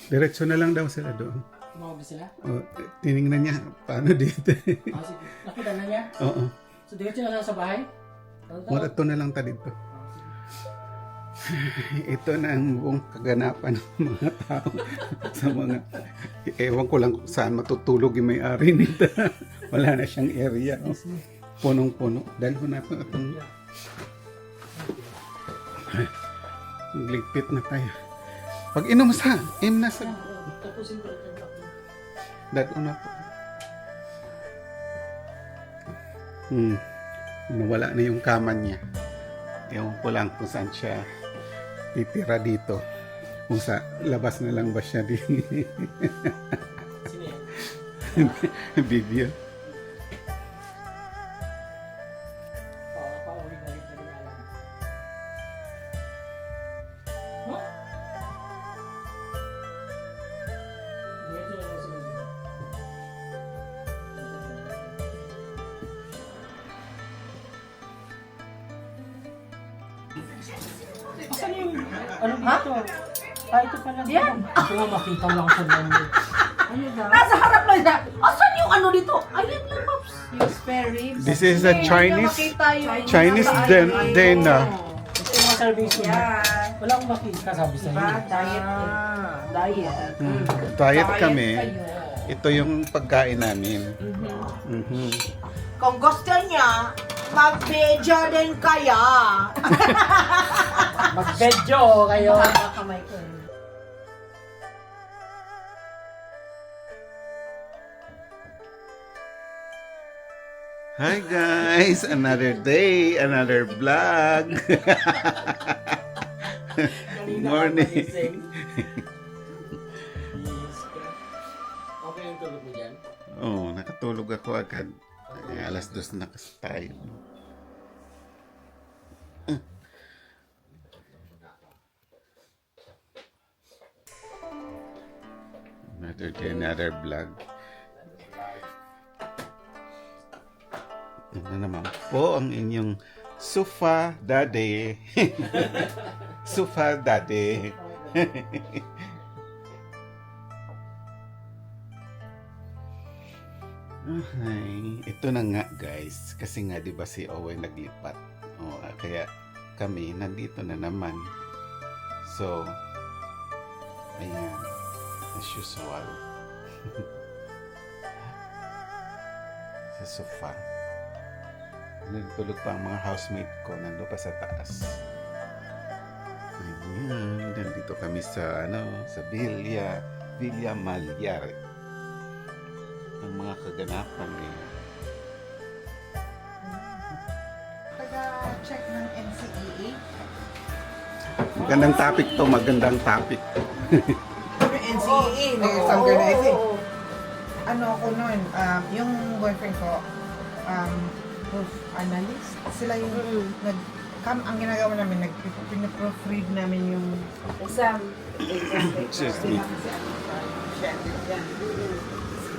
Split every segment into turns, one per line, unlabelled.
Diretso na lang daw sila doon.
Tumawag na sila?
O, tinignan niya, paano dito?
Sige. Nakita na niya?
Oo.
So, diretso na lang sa bahay?
Ito na lang ta dito. Ito na ang buong kaganapan ng mga tao sa mga ewan ko lang kung saan matutulog yung may-ari nito. Wala na siyang area. Oh. Punong-puno. Dahil ko na itong ligpit na tayo. Pag inom sa, na sa
Tapusin ko rin.
dad na po. Nawala na yung kama niya. Ewan ko lang kung saan siya titira dito. Kung sa labas na lang ba siya din.
Sino yan?
Video.
Oo, pauwi na rin kami alam. Huh? Diretso na lang sila. Asan yung ano dito? Ito pala.
Yan.
Ito nga makita lang sa menu.
Ano daw?
Nasa harap lang siya. Asan yung ano dito? Ayan yung maps.
Yung spare ribs.
This is a Chinese
Chinese
dinner.
Ito yung mga service ko.
Yan.
Wala akong makita sabi sa
Diba?
inyo.
Diet eh. Diet.
Diet kami.
kayo.
Ito yung pagkain namin. Mhm.
Kung gusto niya, mag-video din kaya.
Mag-bedyo kayo.
Mahaba kamay ko.
Hi guys, another day, another vlog. Good morning.
Okay yung tulog mo dyan?
Oh, nakatulog ako agad. Ay, alas 2 na kasi tayo. Another day, another vlog. Ito na naman po ang inyong Sufa Daddy. Sufa Daddy. Okay. Ito na nga guys. Kasi nga di ba si Owen naglipat. Oh, kaya kami nandito na naman. So, ayan. As usual. Sa sofa. Nagtulog pa ang mga housemate ko. Nando pa sa taas. Ayan. Nandito kami sa sa Villa Malyar. Ang mga kaganapan ngayon.
Taga-check ng NCEE.
Magandang topic to, magandang topic.
NCEE, nag-organizing. Ano ako nun, yung boyfriend ko, proof analyst. Sila yung ang ginagawa namin, pinaproofread namin yung exam.
Excuse me.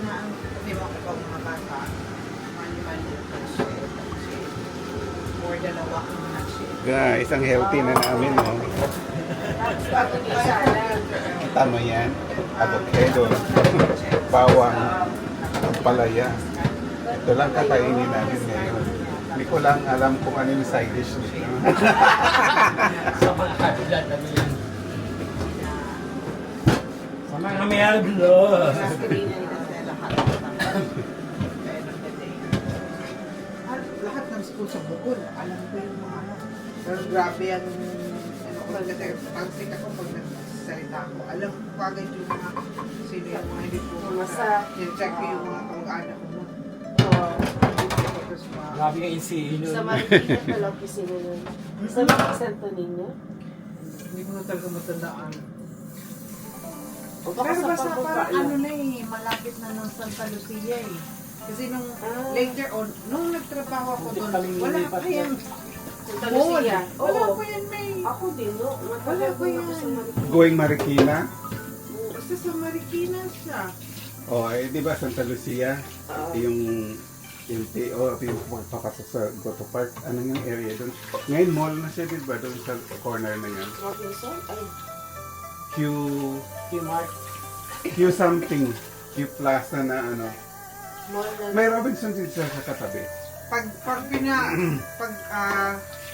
Sabi mo ako mga bata, mali-mali more dalawa kung na-share.
Guys, ang healthy na namin, no? Kita mo yan? Avocado, bawang, palaya. Ito lang kakainin namin ngayon. Hindi ko lang alam kung ano yung side dish nito.
Sa mga kabilat kami yan. Sa mga miyaglo.
Lahat ng school sa Bukol, alam ko yung mga ano. Pero grabe yan, ano ko, pag-think ako pag nagsalita ako, alam ko kagad yung mga, sino yung mga hindi po masa, check ko yung mga kamag-anak ko.
Grabe nga yung si
Sa Marikina pala opisina nun. Sa mga santo ninyo?
Hindi ko na talaga matandaan.
O baka
Pero
sa
basta
pagpapala.
parang ano na eh, malapit na ng Santa Lucia eh. Kasi nung later on, nung nagtrabaho ako
Hindi
doon,
kami
wala
nilipat
pa yan.
Santa
Mall.
Lucia.
Wala
Oo.
pa yan, may.
Ako din, no?
Wala
Matagal
ko
din ako
yan.
sa Marikina.
Going Marikina.
Basta sa Marikina siya.
Oh, di ba Santa Lucia? Yung papasok sa Goto Park. Anong yung area doon? Ngayon mall na siya, di ba? Doon sa corner na yan.
Robinson? Ay, Q-Mart.
Q something. Q Plaza na ano.
Mall na.
May Robinson din sa katabi.
Pag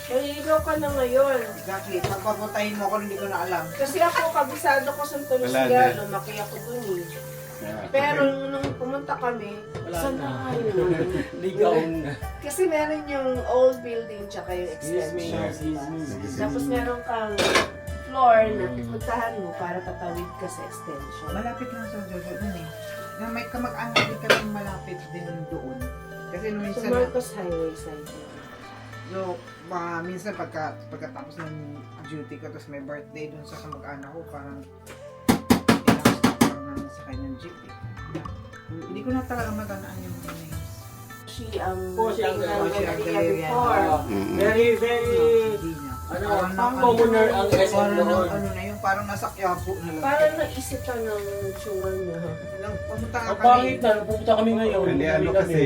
Naliligaw ka na ngayon.
exactly, pag paputahin mo ako, hindi ko na alam.
Kasi ako, kabisado ko sa Tulos
Wala
Gal,
na.
lumaki ako dun eh.
Yeah.
Pero nung pumunta kami, saan na kayo?
Ligaw na.
Kasi meron yung old building tsaka yung extension.
Yes.
Tapos meron kang floor na pupuntahan mo para tatawid ka sa extension.
Malapit lang sa Jojo dun eh. Na may kamag-anak din kami malapit din doon. Kasi nung
So
minsan,
Marcos Highway side.
no, minsan pagkatapos ng duty ko, tapos may birthday dun sa kamag-anak ko, parang tinapos sa kanyang jeep eh. Hindi ko na talaga matandaan yung names.
She ang
Oh, si Ang
Galleria
Galleria.
before.
Very, very...
Hindi na.
Ano,
Parang
commoner ang SM
Parang
doon.
ano na yung parang nasa Quiapo na lang.
Parang naisip ka ng tsura niya.
Nang pumunta nga
Ang
kami.
pangit na, pupunta kami ngayon.
Hindi ano
kami.
kasi,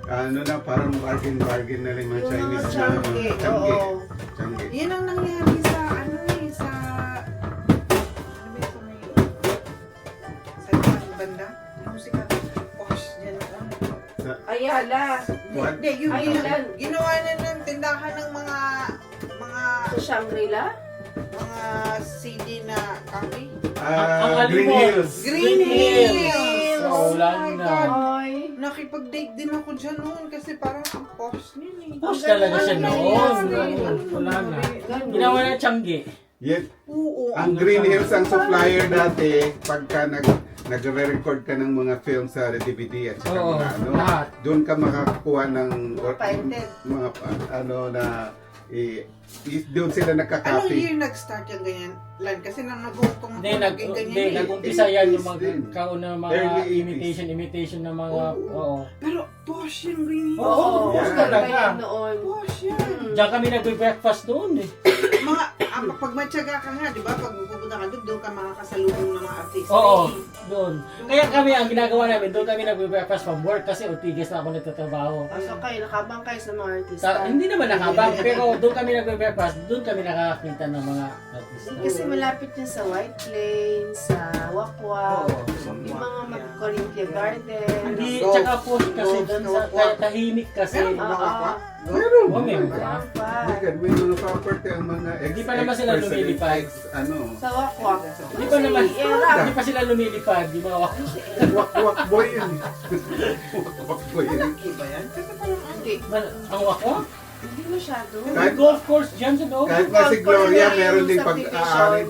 ano na parang bargain na rin mga
Yung
Chinese
mga
na
Changi,
Changi.
oo.
Changi.
Yan ang nangyari sa ano eh, sa ano ba yung sa ibang banda? Yung musika, posh dyan.
Ayala.
What?
Hindi, yung
Aylan.
ginawa na ng tindahan ng mga
Sa Shangri-La?
CD na kami.
Ang
Green
Alimos.
Hills.
Green Hills!
Oh, wala
my
na.
God.
Ay.
Nakipag-date din ako dyan noon kasi parang ang posh niya eh.
Posh talaga siya
Ano
noon.
nangyari?
Wala
Ano
na.
nangyari?
Ginawa na Changi.
Yan.
Oo.
Ang Green Hills ang supplier dati pagka nagre-record ka ng mga film sa DVD at saka
Oo,
mga ano,
lahat.
doon ka makakakuha ng
Painted.
mga ano na doon sila
Anong
nagka-copy.
year nag-start yung ganyan? Lan, kasi nang nag-hongkong
Hindi,
ako naging ganyan eh.
nag-umpisa yan yung mga
80s din.
kauna mga
Early 80s.
imitation ng mga,
Oo.
oo.
Pero posh yung Green Hills.
Oo,
Oo,
yeah.
talaga
talaga.
yan noon.
Posh yan.
Diyan kami nagbe-breakfast doon eh.
Mga, pag matyaga ka nga, di ba? Pag pupunta ka doon ka makakasalubong ng mga artista.
Oo, doon. Kaya kami, ang ginagawa namin, doon kami nagbe-breakfast from work kasi Ortigas na ako nagtatrabaho.
So kayo, nakabang kayo sa mga artista.
Hindi naman nakabang, pero doon kami nagbe-breakfast, doon kami nakakita ng mga artista.
Kasi malapit yun sa White Plains, sa Wakwak,
Oo.
yung mga Corinthia Garden.
Hindi,
Golf.
tsaka po kasi
Golf,
doon
golf.
sa tahimik kasi.
Meron ba
Oo.
ka?
Meron.
Oh, meron ba?
Meron pa.
My God, may mga property ang mga
Hindi pa naman sila lumilipad.
Ano,
Sa Wakwak.
Hindi pa naman,
Era.
hindi pa sila lumilipad, di ba?
wak-wak boy yun. Wak-wak boy yun.
Malaki ba yan? Kasi parang
Hindi.
Ang wako?
Hindi masyado.
May golf course dyan sa loob.
Kahit nga si Gloria, meron din
Subdivision.
pag-aari.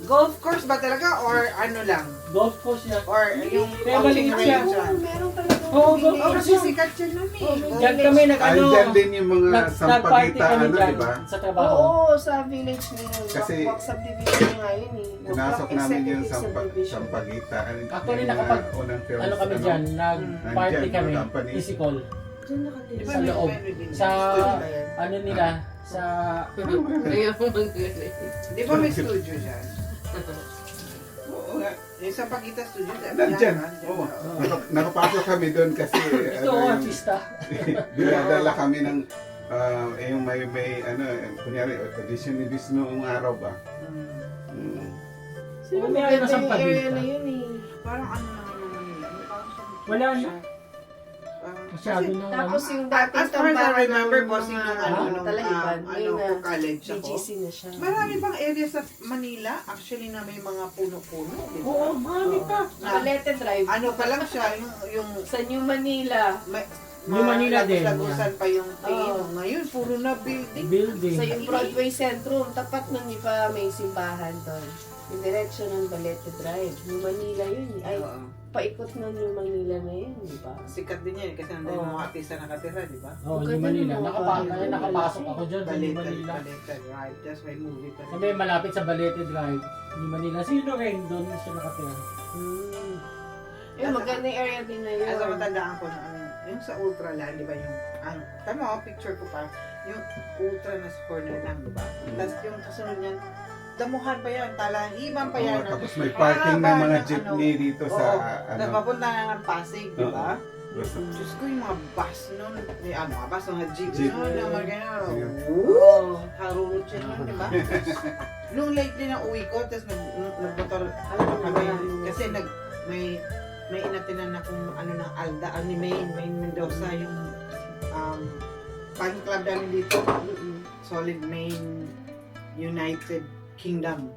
golf course ba talaga or ano lang?
Golf course yan.
Or yung
Kaya maliit siya.
Oo, meron talaga.
Oo,
bibili.
Oh, kasi sikat yan nun eh.
Diyan kami nag-ano.
Andyan din yung mga
Nag-party
sampagita,
kami
ano,
dyan
di ba?
sa trabaho.
Oo, sa village nila.
Kasi-
Wakwak subdivision nga yun eh.
Pinasok
Wakwak
namin yung
executive subdivision.
sampagita.
Actually,
Yung,
nakapag-
unang films,
Ano kami dyan, nag-party
Nandyan,
kami,
yung company.
physical.
Diyan nakatira.
Di ba
Sa
may
loob.
pwede din?
Sa,
Studio ba yan?
ano nila, sa,
Di ba may studio dyan? Oo nga. Yung sa Pagita Studio.
Nandyan.
Nandyan.
Oo. Nakapasok kami doon kasi
ito
ano,
artista.
dinadala kami ng yung may ano, kunyari, audition ni Bis noong araw ba?
Mm.
Sino may ayaw na sa
Maganda yung area
pagita?
na yun eh.
Parang ano naman naman nila. Parang siyang-
Wala na.
parang-
Masyado
kasi-
na.
Tapos yung
As
dating
far as I
tambahan
remember,
ng
bossing
mga
nung ano, nung
Talaiban,
ano,
ngayon na
kung college ako.
BGC na siya.
Marami pang area sa Manila, actually, na may mga puno-puno. Di ba?
Oo, marami pa.
Balete Drive.
Ano pa lang siya, yung
Sa New Manila.
New Manila din,
Lagusan pa yung tingin.
Oo.
Ngayon, puro na building.
Building.
Sa yung Broadway Centrum. Tapat nun, di pa may simbahan doon. Yung direksyon ng Balete Drive. New Manila yun. Ay,
Oo.
paikot ng New Manila na yun, di ba?
Sikat din yan kasi nandun yung mga artista nakatira, di ba?
Oh, New
Ganda
Manila.
ng mga
Nakapasok,
bahay.
nakapasok ako dyan sa New
Balete,
Manila.
Balete, right. That's why movie pa.
Sabi, malapit sa Balete Drive, New Manila. Sino rin doon siya nakatira?
Hmm. Eh, maganda yung area din na yun.
As a matandaan ko na ano, yung sa Ultraland, di ba yung, tama ako, picture ko pa, yung Ultra na sa corner lang, di ba? Tapos yung kasunod niyan, damuhan pa yan, talahiban pa yan.
Oo, tapos may parking ng
Haba
mga
ng
jeepney dito sa
Oo,
ano.
napapunta na ng Pasig, di ba?
Basta-
Diyos ko, yung mga bus nun, mga bus, mga jeep,
Jeep.
nun, yung mga ganyan,
Yeah.
woo! Harurot siya nun, di ba? Nung lately na uwi ko, tapos kasi may inatinan akong ano ng Alda, ni Maine Mendoza, yung fan club namin dito. Solid Maine United Kingdom.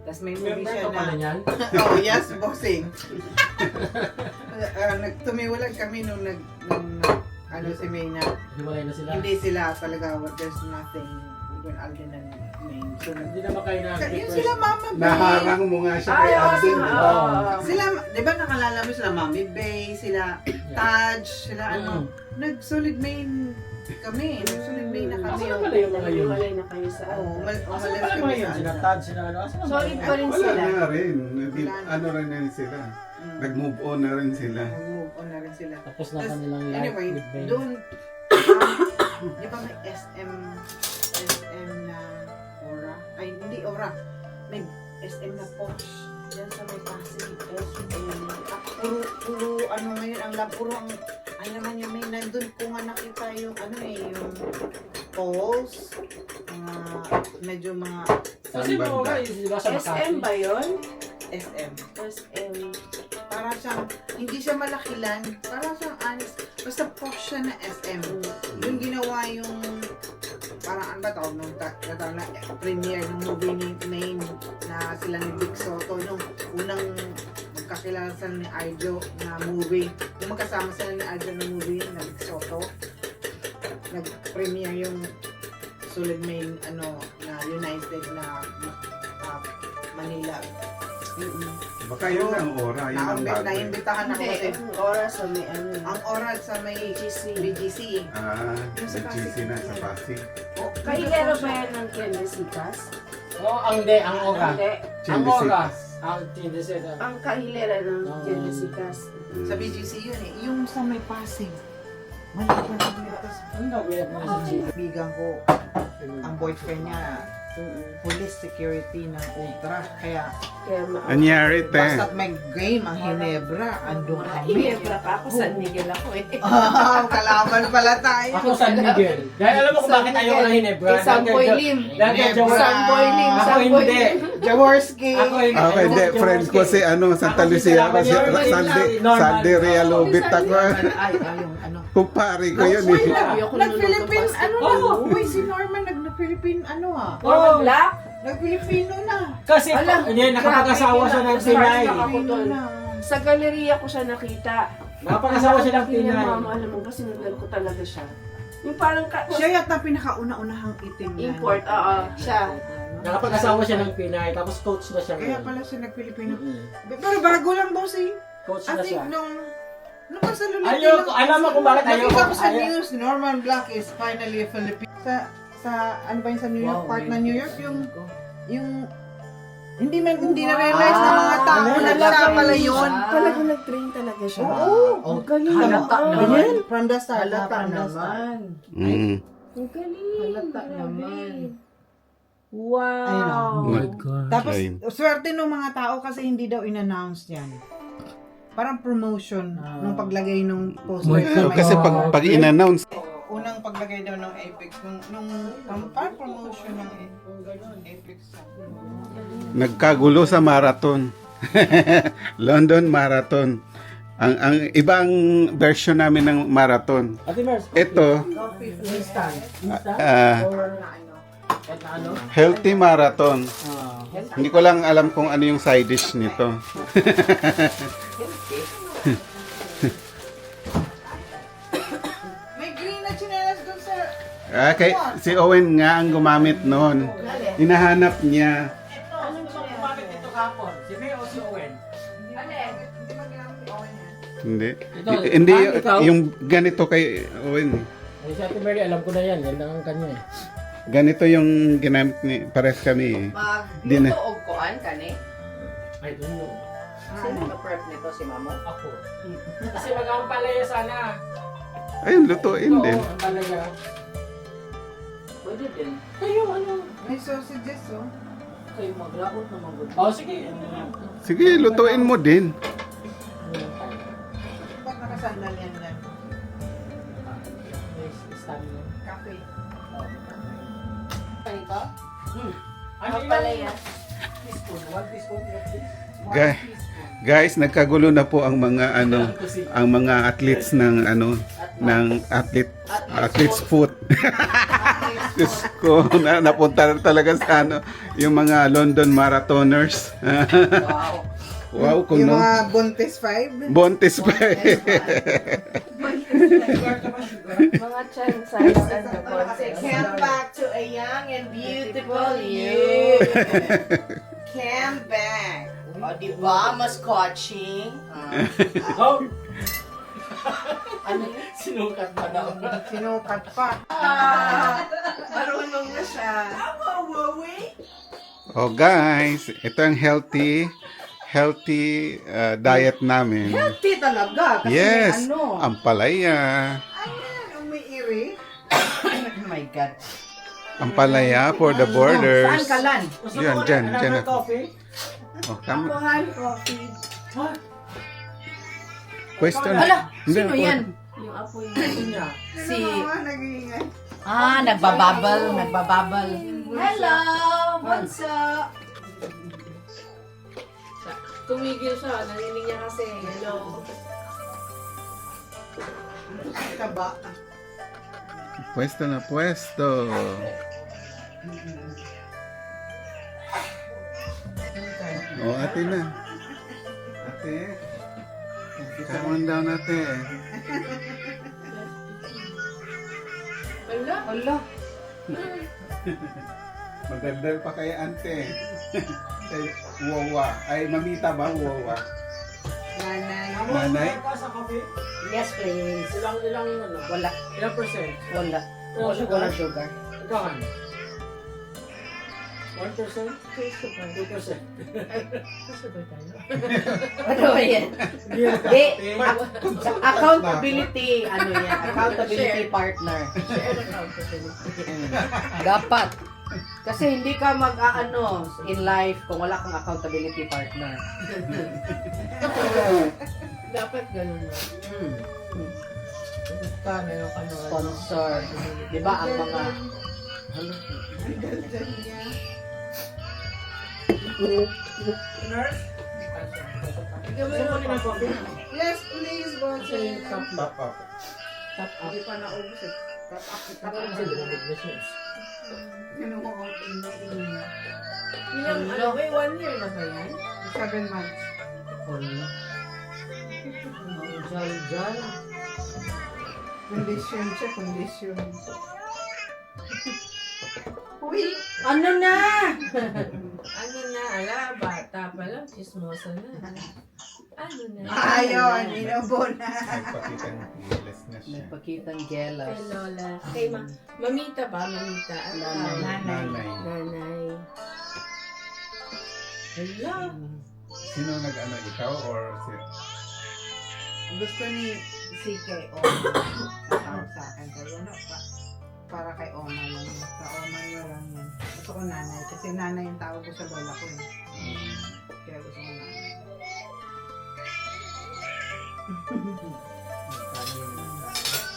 Tapos may movie
Member
siya
ka pala
na...
niyan?
Oh, yes, bossing. Tumiwalag kami nung ano si May na
Hiwalay na sila.
hindi sila talaga, there's nothing between Alden and Maine. So,
Hindi naman kayo na
yun sila Mama Bay.
Naharang mo nga siya kay
Ay,
Alden.
oo,
eh.
oo.
Sila, di ba nakalala mo sila Mami Bay, sila Taj, sila ano, nag-solid Maine kami. Nag-solid Maine na kami.
Asa na pala yung mga yun?
Hiwalay na kayo sa
Oo,
Asa
umalis
pala
kami
mga yun?
sa
Sila
Alda.
Tad, sila ano? Asa na
Solid
mga
pa rin
Wala
sila.
na rin.
Wala na.
Ano rin na sila.
Mm.
Nag-move on na rin sila.
Nag-move on na rin sila.
Tapos na
Tas,
kanilang life
Anyway,
with Ben.
doon, di ba may SM na Aura? Ay, hindi Aura. May SM na Porsche. Diyan sa may Pasig. Puro ano ngayon, ang lab, puro ang, ay naman yung may nandun ko nga nakita yung ano yung poles, medyo mga
Kasi mga
banda.
guys, di ba sa Makati?
SM ba yun?
SM.
SM.
Para siyang, hindi siya malakilan, para siyang honest, basta Porsche siya na SM. Yung ginawa yung parang ano ba tawag nung tatawag na premiere ng movie ni Maine na sila ni Vic Soto nung unang magkakilala sila ni Arjo na movie. Yung magkasama sila ni Arjo na movie na Vic Soto. Nag-premiere yung Solid Maine ano na United na Manila.
Baka yun ang aura. Yun ang bagay.
Naimbitahan ako
Hindi,
kasi
ang oras sa may ano.
ang oral sa may
BGC.
BGC.
Yung sa GC na sa Pasig.
Oh,
Kahilero ba yan ng Kendesitas?
Oo, ang de, ang ora.
Hindi.
Ang
Chili
ora.
Sitas.
Ang tindesita.
Ang kahilera ng Kendesitas.
Sa BGC yun eh. Yung sa may Pasig. Maliit na
Ang gawin mo sa Gina.
bigang ko, ang boyfriend niya, police security ng Ultra. Kaya,
Kaya
Anyari, te.
basta't may game ang Hinebra, andun kami.
Hinebra pa ako, San Miguel ako eh.
Kalaban pala tayo.
Ako San Miguel. Dahil alam mo kung bakit ayoko ng Hinebra.
Eh, Samboy Lim.
Dahil
Hinebra.
Samboy Lim.
Ako
Samboy
hindi.
Lim.
Jaworski.
Ako hindi.
Okay, hindi. Friend ko si Santa Lucia. Kasi Sandy Realubit ako.
Ay, yung ano.
Kumpari ko yun eh.
Nag-Philippine, ano na?
Oh.
Uy, si Norman nag-Philippine, ano ah.
Oh.
Black?
Nag-Filipino na.
Kasi,
Alam,
hindi, nakapag-asawa siya ng
grabe,
Pinay.
nakaka-
Filipino na.
Sa galeriya ko siya nakita.
Nakapag-asawa siya ng
Sabi niya,
Pinay.
Mama, alam mo ba, sinundan ko talaga siya. Yung parang
Siya yata pinakauna-unahang itim na.
import, oo, siya.
Nakapag-asawa siya ng Pinay, tapos coach na siya.
Kaya
ngayon.
pala siya nag-Filipino.
Mm.
Pero bago lang boss eh.
Coach
I
na
think
siya.
nung nasa luliti
Ayoko, alam mo kung bakit ayoko.
Nakita ko sa
Ayaw.
news, Norman Black is finally a Filipino. Sa ano ba yun sa New York, part ng New York, yung hindi na realize ng mga tao
Ah,
na siya pala yun.
Talaga nag-train talaga siya.
Oo.
Ang galing.
Halata
Ah,
naman. From the start.
Halata
from the
naman.
start.
Mm.
Ang galing.
Halata
Grabe.
naman.
Wow.
Ayun,
Oh my God.
Tapos,
Ayun.
swerte ng mga tao kasi hindi daw in-announce yan. Parang promotion nung paglagay ng poster.
My
sa
So,
may-
kasi pag in-announce,
Unang paglagay daw ng Apex, nung parang promotion ng Apex.
nagkagulo sa marathon. London Marathon. Ang ibang version namin ng marathon.
Ate Mars,
Ito,
Coffee
instant. Instant?
or na ano.
At ano?
healthy marathon.
Ah.
Hindi ko lang alam kung ano yung side dish nito.
May green na chinelas doon sa...
Si Owen nga ang gumamit noon. Hinahanap niya.
Anong gumamit dito kahapon? Si May o si Owen?
Hindi ba ginamit ni Owen yan?
Hindi.
Ito,
Hindi
ikaw?
yung ganito kay Owen.
Ay, si Ate Mary, alam ko na yan. Yan lang ang kanya eh.
Ganito yung ginamit ni pares kami. Di na.
Magluto og kuan kani.
I don't know.
Sino ka-prep nito si Mamo?
Ako. Kasi mag-ampalaya sana.
Ayun, lutuin din.
Oo, ampalaya.
Pwede din.
Kayo, ano?
May sausages, oh.
Kayo maglaot na magud.
Oh, sige.
Sige, lutuin mo din.
Ba't nakasandal yan dyan?
Stand mo.
Cafe.
Kanito?
Ano yun?
Palaya.
teaspoon. 1 teaspoon, please.
Ga- Guys, nagkagulo na po ang mga ang mga athletes ng athletes foot. Diyos ko, napunta na talaga sa yung mga London marathoners. Wow, kung
Yung
no.
mga Bontes 5.
Bontes pa.
Mga chan size and the boses.
Come back to a young and beautiful you. Come back. O, diba, mas coaching?
Oh!
Ano yun?
Sinukat pa daw.
Sinukat pa.
Marunong na siya.
Oh guys, ito ang healthy diet namin.
Healthy talaga. Kasi
Yes,
may ano.
ampalaya.
Ayan, ang may iri.
Oh my God.
Ampalaya for the borders.
Saan ka lan?
Yan, dyan, dyan
Another
ako.
coffee?
Oh, tama.
Kuhan coffee.
What?
Question.
Hala,
Hindi,
sino
ako-
yan? Yung apoy niya.
Si... nag-iingay.
Nagbababble. Hello, Bunso. Tumigil siya, narinig niya kasi. Hello.
Taba.
Pwesto na pwesto. Oh, ate na. Ate. Come on down, ate.
Hala.
Magdaldal pa kay ante. Wawa. Ay, mamita ba? Wawa.
Nanay.
Nanay?
Ka sa coffee?
Yes, please.
Ilang ano?
Wala.
Ilang percent?
Wala.
Wala sugar?
Wala sugar.
Ikaw, Han? 1%? 2%?
Ano ba yan?
Hindi yan
Di,
kape.
accountability, ano yan? Accountability partner. Dapat. Kasi hindi ka mag-aano in life kung wala kang accountability partner.
Dapat ganun na. Basta meron ka na.
Sponsor. Di ba ang mga...
Gusto mo rin ng coffee?
Yes, please, Bonse.
Top up.
Hindi pa naubos eh. Tap up. Kinuha ko
Ilang, ano, may 1 year na ba yan?
7 months.
Diyan.
Condition siya, condition. Uy!
Ano na?
Ano na, ala, bata pa lang, chismosa na. Ano na?
Ayun, inubo na.
Nagpakitang gilas na siya.
Nagpakitang
Kay
gelas.
Lola. Kay Mamita ba? Mamita. Ano?
Nanay.
Nanay. Hello.
Sino nag-ano, ikaw or si...
Gusto ni CK Oma. Tawag sa akin. Kaya ano, para kay Oma lang. Sa Oma niya lang yun. Gusto ko nanay. Kasi nanay yung tawag ko sa lola ko eh. Kaya gusto ko nanay.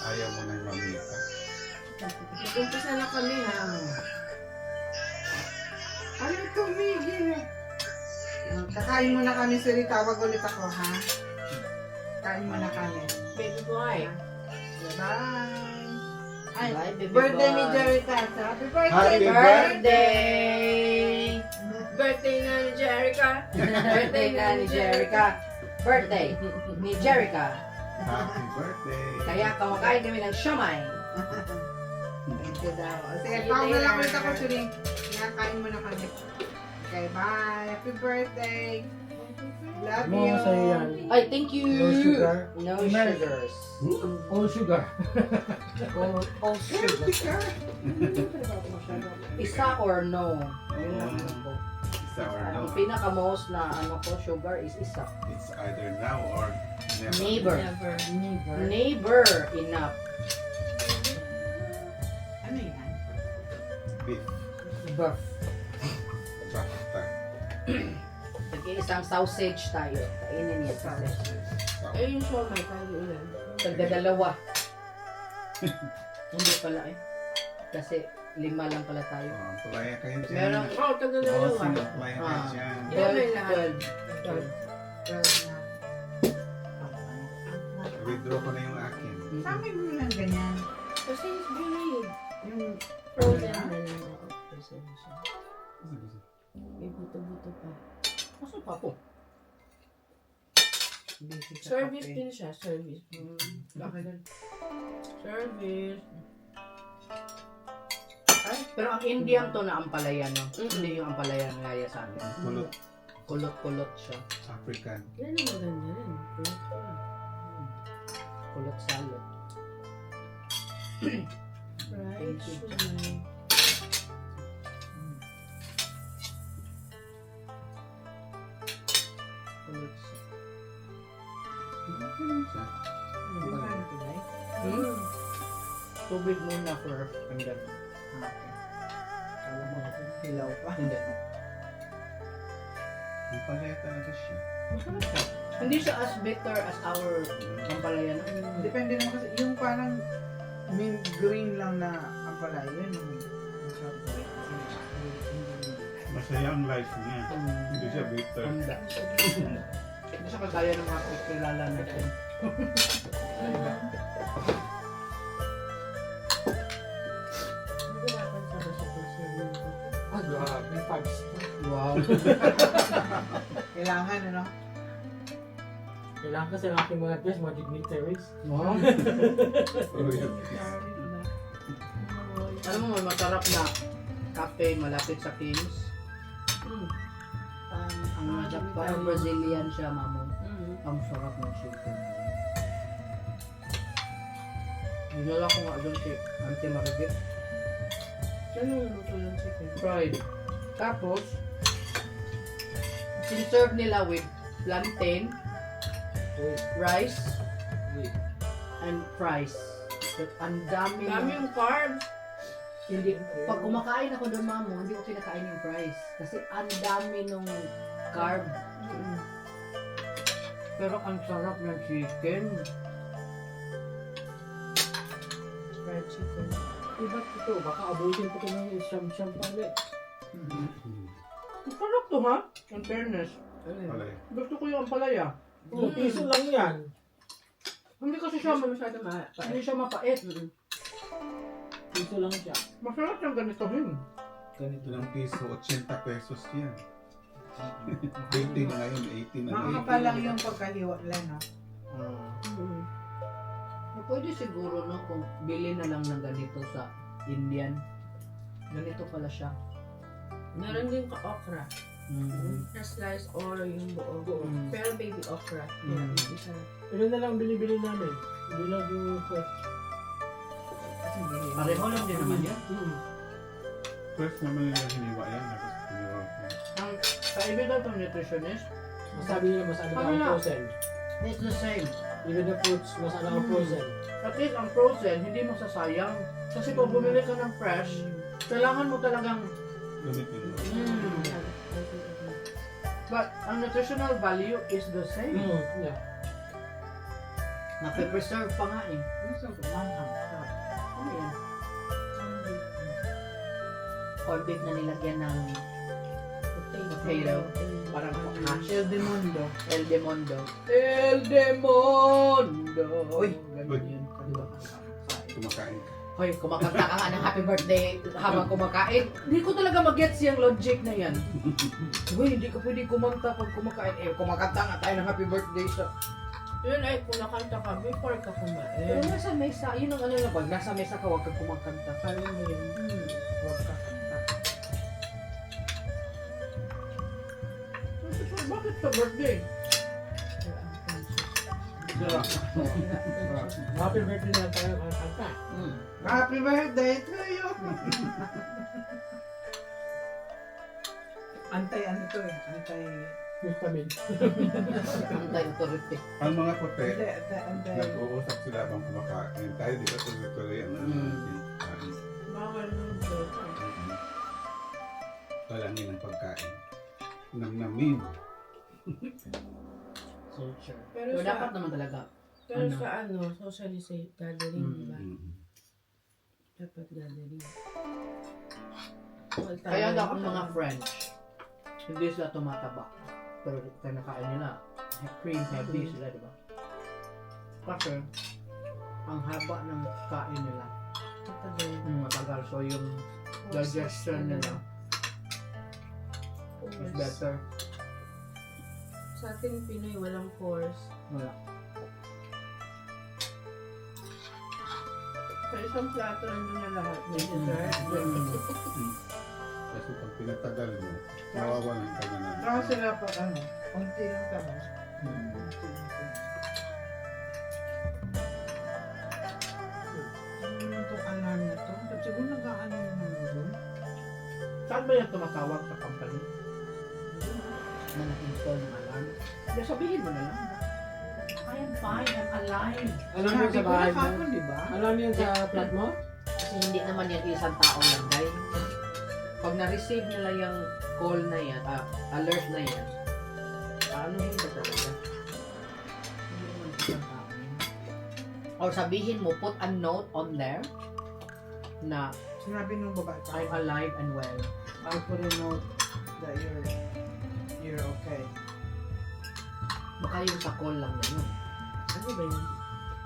Ayaw mo ng mamita.
Nag-umpisa na kami ha.
Ano tumigil eh? Kakain muna kami, Siri. Tawag ulit ako, ha? Kain muna kami.
Baby boy.
Bye! Ay,
Bye, baby
birthday
boy.
ni Jerica. Happy birthday!
Happy
Birthday!
Birthday na ni Jerica.
Birthday na ni Jerica. Birthday ni Jerica.
Happy birthday!
Kaya kumakain kami ng siomay.
Thank you daw. Sige,
See you
tawag na lang
later.
ulit ako, Siri. Kaya kain muna kami. Okay, bye! Happy birthday! Love
Mo
you!
sa'yo yan.
Ay, thank you!
No sugar?
No
Milk.
sugars.
All sugar.
All sugar. Isa or no? Yun ang ano ko.
Isa or no?
Ang pinaka-most na ano ko, sugar is isa.
It's either now or never.
Neighbor.
Never.
Neighbor enough.
Ano yan?
Beef.
Buff.
Basta.
Isang sausage tayo. Kainin niya sausage.
Eh, yung siomay, paano ulan?
Tagdadalawa. Hindi pala eh. Kasi
lima lang pala tayo.
Oh, palaya kayo dyan.
Meron,
Oh, taga-dalawa.
Bossing, palaya kayo
Ah.
dyan.
Ilan may lahat?
12.
12 na.
Withdraw ko na yung akin.
Sa akin mo lang ganyan.
Kasi it's big.
Yung
Frozen na lang. Oo, frozen siya. May buto-buto pa.
Masa pa po?
busy sa
Service
kape.
din siya, service. Bakit? Service.
Ay, pero ang Indian to na ampalaya, no? Hindi yung ampalaya na gaya sa amin.
Kulot,
Kulot-kulot siya.
African.
Yan ang maganda rin. Kulot pa.
Kulot salad.
Right? Sugar.
Kulot salad.
Siya.
Ano ba yun, Pinay?
Mm.
Tubig muna first, and then,
Alam mo, hilaw pa.
and then.
May palaya talaga siya.
Masarap siya. Hindi siya as bitter as our ampalaya, no?
Depende naman kasi, yung parang mint green lang na ang palaya, yun yung masarap na rin.
Masaya ang life niya. Hindi siya bitter.
Handa. Hindi siya kagaya ng mga kilala natin.
Hindi napan sa recipe ko.
Ah, grabe. Fudge.
Wow.
Kailangan, ano?
Kailangan kasi ang aking mga guests, mga dignitaries.
Wow.
Oh, yun.
Alam mo, may masarap na cafe malapit sa Kings. Parang Brazilian siya, mamo. Ang sarap ng chicken. Dinala ko nga doon si Auntie Maribit.
Ano yung luto ng chicken?
Fried. Tapos, siniserve nila with plantain, rice, and fries. Ang dami
Dami
ng-
yung carbs.
Hindi, pag kumakain ako doon, mamo, hindi ko kinakain yung fries. Kasi ang dami nung carb. Pero ang sarap ng chicken.
Fried chicken.
Iba't ito, baka abutin ko ito ng isang pali.
Ang sarap to, ha? In fairness.
Palaya.
Gusto ko yung ampalaya.
Piso lang yan.
Hindi kasi
Hindi
siya,
siya masyado
hindi siya mapait.
Piso lang siya.
Masarap siyang ganitohin.
Ganito ng piso, 80 pesos yan. 20 na ngayon, 80 na
Makakapal lang yung pagkahiwa lang, no?
Pwede siguro, no, kung bili na lang ng ganito sa Indian. Ganito pala siya.
Meron din ka okra. Na slice or yung buo.
Mm.
Pero baby okra.
Mm.
Isa.
Ito na lang binibili namin. Hindi lang yung first.
Pareho lang din naman yan.
First naman yung hiniwa yan. Tapos hiniwa ko.
Ang kaibigan ng nutritionist,
Sabi nila mas ano
Ano
ang
na?
frozen.
it's the same.
Even the fruits, mas ano ang frozen.
At least ang frozen, hindi masasayang. Kasi kung bumili ka ng fresh, kailangan mo talagang,
Gamitin mo.
but ang nutritional value is the same.
Yeah.
Nape-preserve pa nga eh. Ano yan? Corned beef na nilagyan ng potato. Parang hash.
El Demondo.
El Demondo. El Demondo!
Uy.
Ganun yun. Diba?
Kumakain ka.
Hoy, kumakanta ka nga ng happy birthday habang kumakain. Hindi ko talaga mag-gets yung logic na yan. Uy, hindi ka pwede kumanta pag kumakain. Eh, kumakanta nga tayo ng happy birthday sa...
Yun ay kung nakanta ka before ka
Pero
kumain.
nasa mesa, yun ang ano na pag nasa mesa ka, huwag kang kumakanta.
Sabi mo yun.
Huwag ka kanta. Bakit sa birthday?
Happy birthday na tayo ang kanta.
Happy birthday to you! Antay ano to eh? Antay...
Vitamin.
Anti-authority.
Ang mga puti,
Antay...
nag-uusap sila habang kumakain. Tayo di ba tuloy-tuloy ang
Bawal ng beta.
talangin ng pagkain. Namnamin.
Culture.
Pero
Dapat
sa,
naman talaga.
pero
ano?
sa ano, socialization gathering, di ba? Dapat gathering.
Kaya daw ang mga French, hindi sila tumataba. Pero kinakain nila, cream heavy sila, di ba? Kasi, ang haba ng kain nila, matagal. So yung digestion nila is better.
Sa ating Pinoy, walang force.
Wala.
Sa isang plato, nandun na lahat. May dessert.
Kasi pag pinatagal mo, mawawalan ka na ng...
Saka sila pa, konti lang tama. Ano itong alarm na to? Ba't siguro nag-aano naman doon?
Saan ba yung tumatawag sa company? Na nag-install ng alarm? Hindi, sabihin mo na lang. I am fine, I'm alive.
Alam mo
Sabi
sa
ko
bahay
na
mo?
kapon, di ba?
Alam mo yung sa flat mo?
Kasi hindi naman yan isang tao lang, guys. Pag na-receive nila yung call na yan, alert na yan, ano yun ba talaga? Hindi naman isang tao yan. Or sabihin mo, put a note on there na
Sinabi nung babae pa,
I'm alive and well.
I'll put a note that you're okay.
Baka yung sa call lang na yun.
Ano ba yun?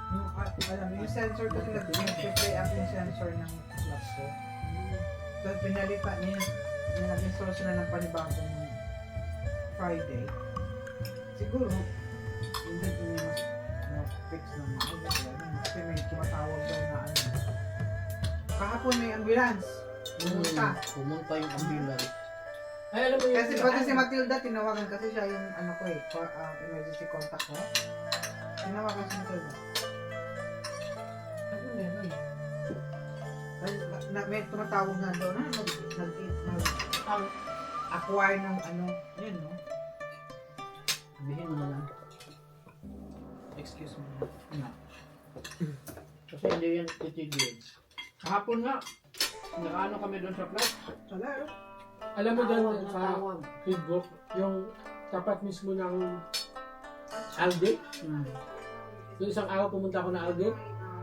Yung, alam mo, yung sensor kasi nag-play up yung sensor ng laptop. So, pinalipat niya, nag-install sila ng panibago ng Friday. Siguro, hindi niya fix na maayos. Kasi may tumatawag daw na ano. Kahapon may ambulance. Pumunta.
Pumunta yung ambulance.
Ay, alam mo yung...
Kasi pati si Matilda, tinawagan kasi siya yung ano ko eh, emergency contact ko. Tinawagan si Matilda.
Ano meron?
May tumatawag nga daw na acquire ng ano, yun no?
Sabihin mo na lang.
Excuse me. No.
Kasi hindi yan titigil. Kahapon nga, nakaano kami doon sa flat.
Wala eh.
Alam mo doon
Tawag na
sa
tawag.
Facebook, yung tapat mismo ng Aldi. Yung isang araw pumunta ako ng Aldi,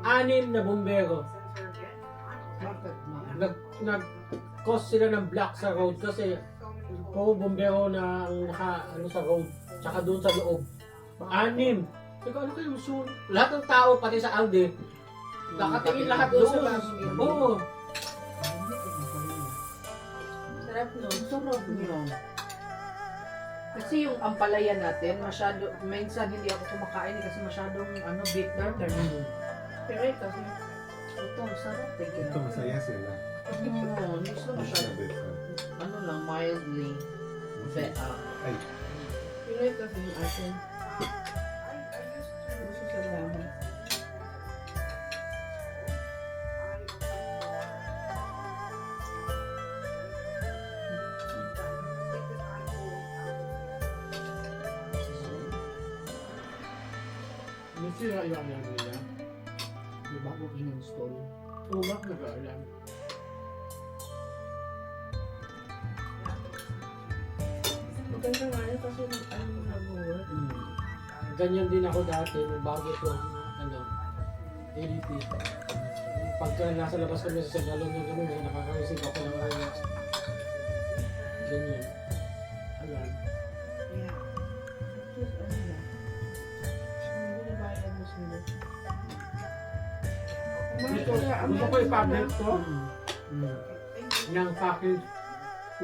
6 na bumbero.
Bakit?
Nag-cause sila ng block sa road kasi puro bumbero na ang ano sa road, tsaka doon sa loob. 6. Teka, ano kayo, so, lahat ng tao, pati sa Aldi, nakatingin lahat
Doon sa
doon.
bagong building.
Oo.
Sarap no?
Sarap yun. Kasi yung ampalaya natin, minsan hindi ako kumakain kasi masyadong bitter.
Pero kasi, ito, sarap.
Ito masaya sila.
Hindi sila masyadong, lang, mildly.
Ay,
Pero kasi yung atin. Gusto sa laman.
Minsan yung ayaw lang nila.
Di ba ko in-install?
Umak nag-aalam.
Maganda nga yun kasi ano mo nag-work.
Ganyan din ako dati, nung bago itong, ADT. Pagka nasa labas kami sa salon ng kami, may nakaka-receive ako ng mga ganyan. Alam.
Yeah.
Just ano lang. Hindi na bayad mo sila.
Gusto ko i-public to ng package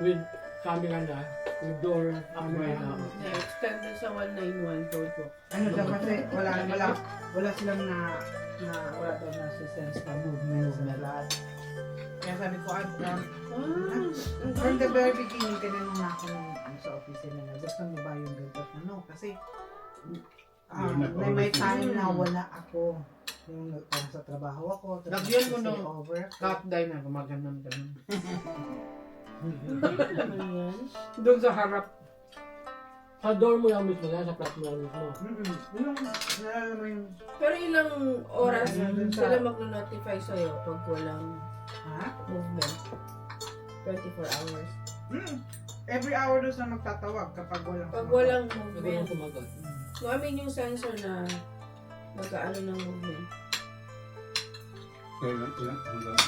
with camera na, with door camera na.
Na-extended sa 191 total.
Ano daw kasi wala silang wala daw na sense na movement na lahat. Kaya sabi ko, from the very beginning, tinanong na ako sa office na gusto mo ba yung ganito? Ano? Kasi may time na wala ako. Yung sa trabaho ako. tapos
Lagyan mo
kasi
ng
over.
Cup die na, gumaganon-ganon.
Ano yan?
Doon sa harap.
Sa door mo lang mismo na, sa flat mo lang mismo.
Yung, nalala mo yung,
Pero ilang oras
Dun sa-
sila mag-notify sa'yo pag walang
ha?
movement? 24 hours.
Every hour doon sila magtatawag kapag walang
Pag walang
Hindi ko lang
movement,
sumagot.
no, I mean yung sensor na mag-ano ng movement.
kailan, hanggang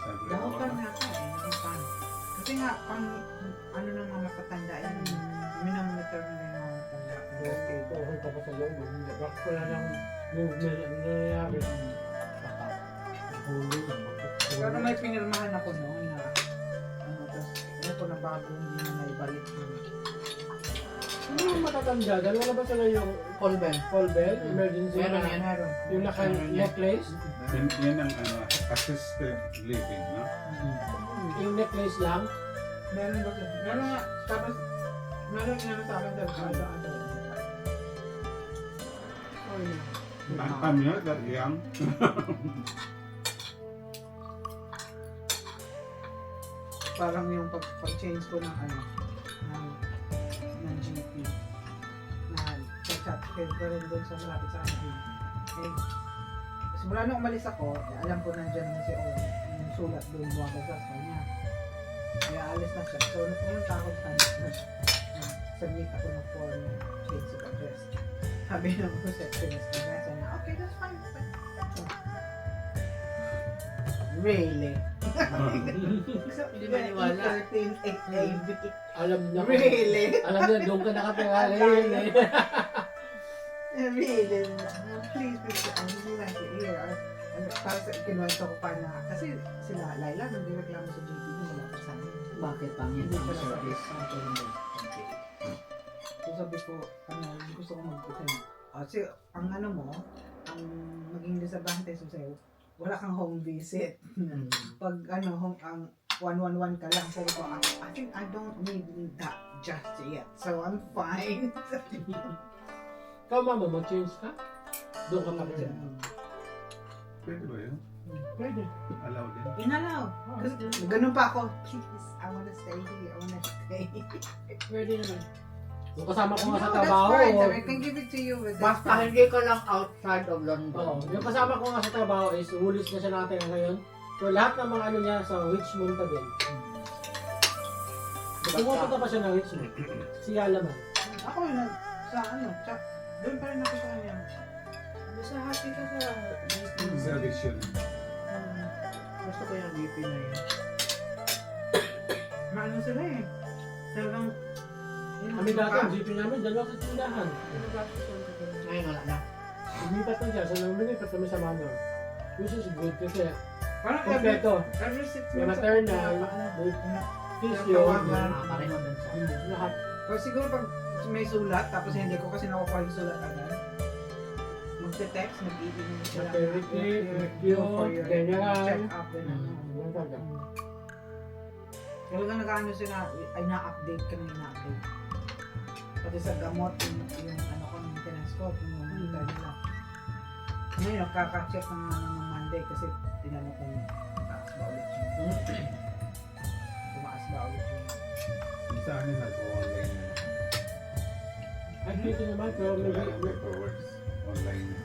Dahupan nga ka eh. Dahupan. Kasi nga, pang ano ng mga matatanda yan. Minamonitor na yung mga matatanda.
Okay, okay pa ba sa loob? Bakit wala lang movement ang nangyayari? Baka huli na
Pero may pinirmahan ako noon na ano, tapos ano ko na bago hindi na naibalik yun.
Ano yung matatanda? Dalawa na ba sila yung
Call bell.
call bell? Emergency
Meron
na
yan.
Meron.
yung necklace?
Yan ang assisted living, no?
Yung necklace lang?
Meron ba siya? Meron nga. Tapos, meron nga sa akin dahil ano.
I'm not that young.
Parang yung pag-change ko ng ano, ng GP. Na chat ko rin doon sa malapit sa akin. Eh, simula nung umalis ako, alam ko nandiyan naman si Owen. Yung sulat doon buwagay sa kanya. Kaya alis na siya. So, nung pumunta ako sa kanya, submit ako ng form ng change of address. Sabi ng receptionist na sabi na, okay, that's fine. That's fine. So, really?
Hindi maniwala.
13, 8 AB.
Alam na
Really?
Alam na, doon ka nakatira.
Really? Really? Please, please, I would like to hear. Para sa kinuwento ko pa na, kasi sila, Laila, nagreklamo sa GP mo, wala pa sa amin.
Bakit pang yan?
Hindi
Ang
pala
service.
So sabi ko, gusto ko mag-pretend. Kasi ang ano mo, ang maging disadvantage mo sa'yo, wala kang home visit. Pag home, ang 111 ka lang, sabi ko, I think I don't need that just yet. So I'm fine.
Ikaw mama, mag-change ka? Doon ka pa rin.
Pwede ba yun?
Pwede.
Allow din?
Inalaw. Kasi ganun pa ako, please, I wanna stay here, I wanna stay.
Pwede naman. Yung kasama ko nga sa
No,
trabaho.
that's fine. I can give it to you with
Basta hindi ka lang outside of London.
Oo, yung kasama ko nga sa trabaho is ulis na siya natin ngayon. So lahat ng mga ano niya sa Richmond pa din. Pumupunta pa siya ng Richmond. Siya naman.
Ako yun, sa doon pa rin ako sa kanya.
Basta happy ka sa
Sa addiction.
Gusto ko yung GP na yun.
Maano sila eh. Talagang,
Kami dati, ang GP namin, dalawa sa tindahan.
Ngayon wala na.
Lumipat na siya, so nang lumipat kami sa Manor. Which is good kasi
parang
kompleto.
every 6
May
months.
maternal, may physio,
Pareho dun sa...
lahat.
Pero siguro pag may sulat, tapos hindi ko kasi nakukuha yung sulat agad. Magte-text, mag-i-email sila.
Maternity, review,
for your
general.
check-up.
Yan talaga.
Talagang nag-ano sila, ay na-update ka na na-update. Pati sa gamot, yung ano ko, yung maintenance ko, yung monitor nila. Ngayon, nakaka-check ng Monday kasi tinanong ko yung taas ba ulit yung tumaas ba ulit yung
Sa amin nag-online na.
Ay, dito naman, pero
Wala
may
nang paperwork. Online na.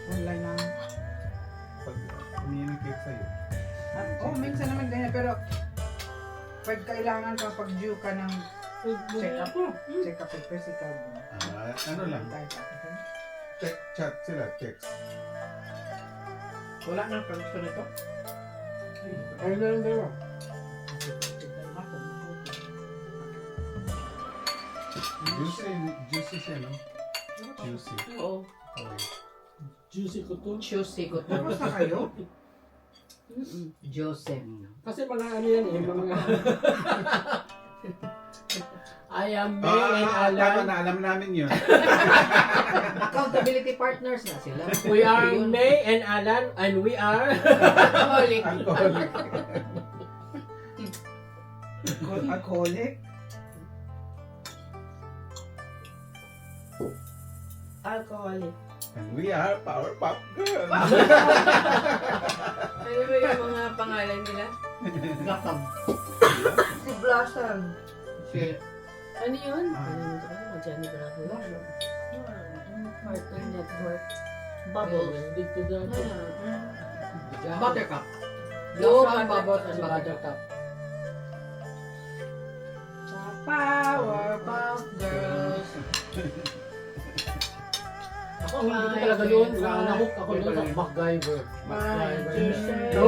online na.
Pag communicate sa'yo.
Minsan naman ganyan, pero pag kailangan ka, pag due ka ng check-up with physical,
Ano lang, chat sila, text.
wala nang gusto nito.
Ayun na lang dalawa.
Juicy siya, no? Juicy.
Oo.
Okay.
Juicy ko to.
Juicy ko to.
Tapos na kayo?
Joseph.
Kasi mga ano yan eh, mga... I am May and
Tama
Alan.
na, alam namin yun.
Accountability partners na sila.
We are May and Alan, and we are...
Alcoholic.
Alcoholic.
Alcoholic?
Alcoholic.
And we are Powerpuff Girls.
Ano ba yung mga pangalan nila?
Blossom.
Si Blossom.
Si...
Ano yun? Ano ko naman? Jenny Bravo. Cartoon Network. Bubbles.
Dito na.
Buttercup.
Blossom,
Bubbles,
Sa
and Buttercup.
Buttercup.
Powerpuff Girls.
Ako ang hindi ko talaga noon. Nahook ako noon sa MacGyver. No?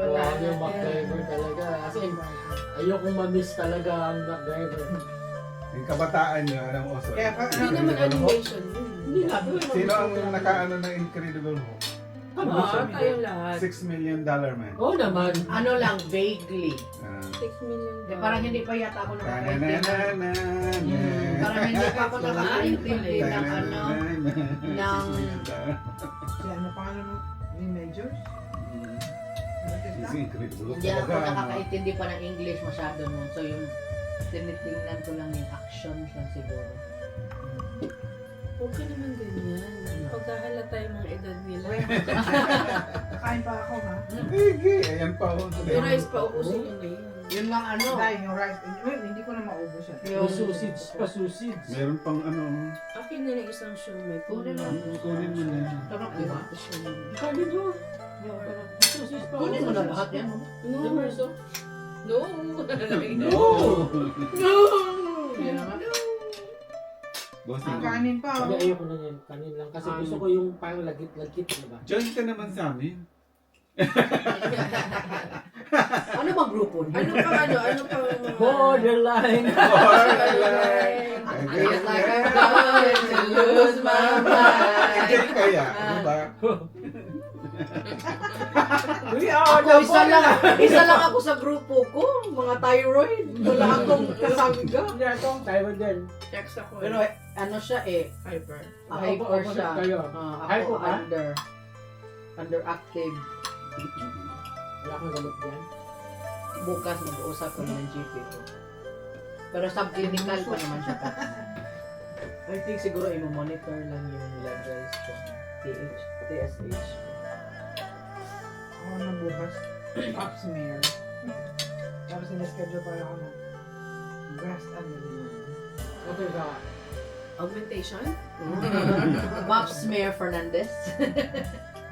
Wow, yung MacGyver talaga. Kasi ayokong ma-miss talaga ang MacGyver.
Yung kabataan nyo, anong oso?
Kaya pa,
Hindi naman animation yun.
Hindi nga.
Sino ang nakaano ng Incredible Hulk?
Tayong lahat.
$6 million man.
Oo naman.
Ano lang, vaguely.
6 million.
Parang hindi pa yata ako nakakaintindi.
Ta-na-na-na-na.
Parang hindi pa ako nakakaintindi ng ano, ng
si ano pangalan mo? Yung Majors?
Kasi Incredible Hulk
hindi ako
talaga.
nakakaintindi pa ng English masyado no. So yung tinitingnan ko lang yung actions lang siguro.
Huwag ka naman ganyan. Pagkahalata yung mga edad nila.
Kain pa ako ha?
Sige, ayan pa ako.
Yung rice pa, uusin yun na yun.
Yun lang ano,
Dahil yung rice, hindi ko na maubos yan.
Yung sausage pa sausage.
Meron pang ano.
Akin na lang isang shumai.
Kunin mo.
Kunin mo na.
sarap diba?
Kanin mo. Sausage pa.
Kunin mo na lahat yan.
No.
Demerso.
No.
No!
No.
Yan naman.
Bossing.
Ang kanin pa.
Sabi
Oh.
ayoko na yan. Kanin lang. Kasi gusto ko yung parang lagit-lagit. Diba?
Join ka naman sa amin.
Ano bang grupo niyo?
Ano pa ano? Ano pa mga...
Borderline!
I feel like I'm going to lose my mind.
Join kaya, di ba?
We
Ako,
are the
isa lang ako sa grupo ko, mga thyroid. Wala akong kasangga.
Hindi, ito ang Taiwan din.
Text ako.
Pero ano siya eh,
hyper.
hyper
Opo,
siya.
kayo.
Ako
Hypo ka?
underactive.
Wala kang gamot yan.
Bukas mag-uusap ko ng GP ko. Pero subclinical pa naman siya. I think siguro i-monitor lang yung levels ko. TSH.
Ako na bukas. Pap smear. Tapos sinaschedule pa ako ng breast and
Ito yung sa...
Augmentation?
Pap smear Fernandez.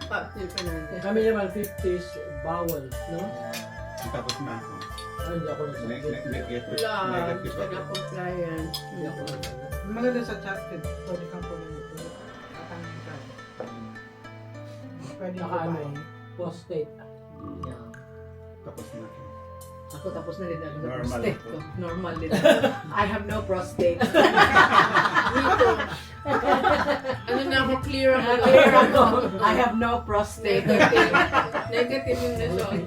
Pop Neil Fernandez.
Kami naman 50s bawal, no?
Tapos na ako.
Ay, hindi ako nagsabi.
Negative
Wala.
ako.
Taga-compliance.
Hindi ako nagsabi.
maganda sa chat feed. Pwede kang pumunta. Tatangin ka. Pwede
Saka
ko
ano, prostate.
Yeah.
Tapos na ako.
Ako tapos na rin ako ng
Normal
prostate
ako.
ko. Normal din. I have no prostate.
Dito. Ano na ako, clear ako.
Clear ako. I have no prostate.
Negative. Negative yung result.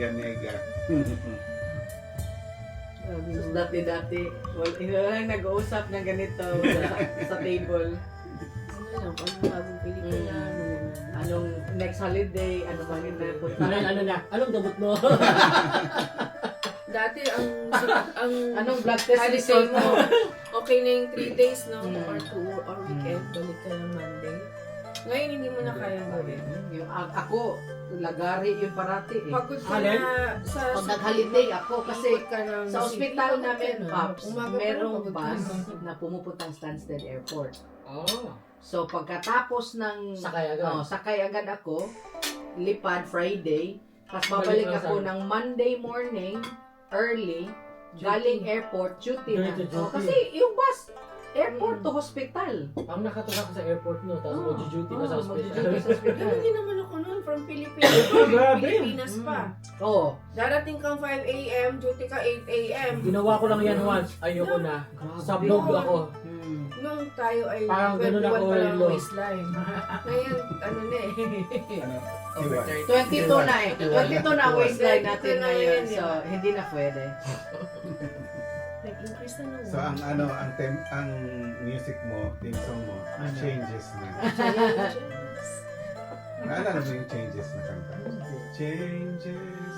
Nega.
Sus, dati-dati, lang nag-uusap ng ganito sa table.
Ano lang, ano bagong pelikula.
Anong next holiday, ano ba yun
Ano na? Anong gamot mo?
Dati ang
Anong blood test
policy
result
mo,
mo?
okay na yung 3 days, no?
Mm.
Or 2 or weekend, balik ka ng Monday. Ngayon, hindi mo na kaya gawin.
Yung ako, lagari yung parati eh.
Pagod ka
Alin?
na sa...
Pag nag-holiday ako kasi
pagod ka ng
sa ospital
city,
namin,
pagod ka na.
Pops,
Umaga pa lang,
merong
pagod ka
bus
na.
na pumupuntang Stansted Airport.
Oo.
So pagkatapos ng
Sakay agad.
sakay agad ako, lipad Friday, tapos
Balik
babalik
na
ako
sa'yo.
ng Monday morning, early, galing airport, duty na.
Duty.
Kasi yung bus, airport to hospital.
Ang nakatulak ka sa airport mo, tapos mag-duty ka sa hospital.
mag-duty sa hospital.
Pero hindi naman ako noon from Pilipinas.
Grabe.
Pilipinas pa.
Oo.
Darating kang 5 a.m., duty ka 8 a.m.
Ginawa ko lang yan once. Ayoko na. Sa vlog ako.
Hmm.
Nung tayo ay
Parang ganun
21
ako,
pa lang
Lolo.
waistline. Ngayon, ano na eh.
Ano?
Over
Iwan.
30.
22 na eh. 22 na ang waistline
22
natin
na
ngayon.
ngayon,
So, hindi na pwede.
Nag-increase na naman.
So ang music mo, theme song mo, changes na. Naalala mo yung changes na kanta? Changes,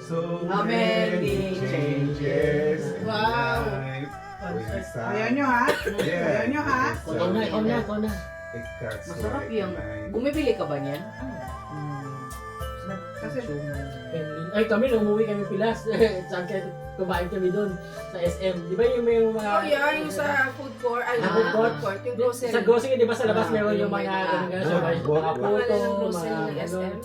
so
How many
changes in
Wow.
life.
Ayaw nyo ha? Ayaw nyo ha?
Ikaw na.
It cuts
Masarap
like
yung...
a knife.
Bumibili ka ba niyan?
Kasi
Ay, kami nung umuwi kami Pilas. Saan kayo kumain kami doon sa SM. Di ba yung may mga...
Oh yeah, yung sa food court. Ay,
Ah,
food
food
court. Yung grocery.
Sa grocery, di ba sa labas
Ah,
meron yung
yung
mga
may
ganun-ganun. So,
ah,
mga
bot-
puto,
Pangalan ng
mga
grocery ng SM.
ganun.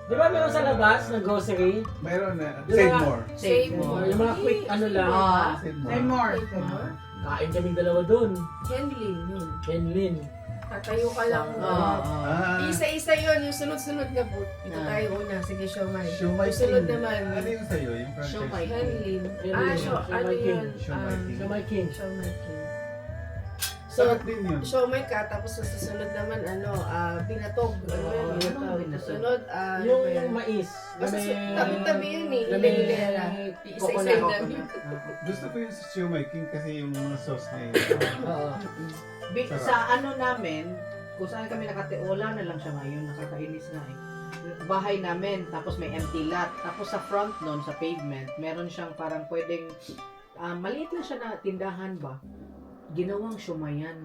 Di ba meron sa labas na grocery?
Mayroon na.
Yung
Save
mga-
more.
Save
Or
more.
yung mga quick ano lang.
Save
Say
more.
more.
Kain kaming dalawa dun.
Henlin yun.
Kenlin.
Tatayo ka lang.
Ah,
Isa-isa yun, yung sunod-sunod na boot. Ito
Ah.
tayo una. Sige, Siomay.
Siomay
Sunod
King.
naman.
Ano yung sa'yo? Yung franchise?
Siomay.
Henlin.
Henlin.
Ano
Siomay King.
yun?
Siomay King.
Siomay King.
Siomay King.
Sarap din yun.
Siomay ka, tapos sa susunod naman, binatog. Ano yun?
Oo,
Binatog.
binatog.
Susunod, ano
Yung
ba yan?
mais.
Basta tabi-tabi yun eh.
Na may
Hilera. Isa-isa
coconut.
namin.
Gusto ko yung sa Siomay King kasi yung mga sauce na yun.
Oo.
Sarap.
Sa ano namin, kung saan kami nakatiwala na lang siya ngayon, nakakainis nga eh. Bahay namin, tapos may empty lot. Tapos sa front nun, sa pavement, meron siyang parang pwedeng, maliit lang siya na tindahan ba? Ginawang siumayan.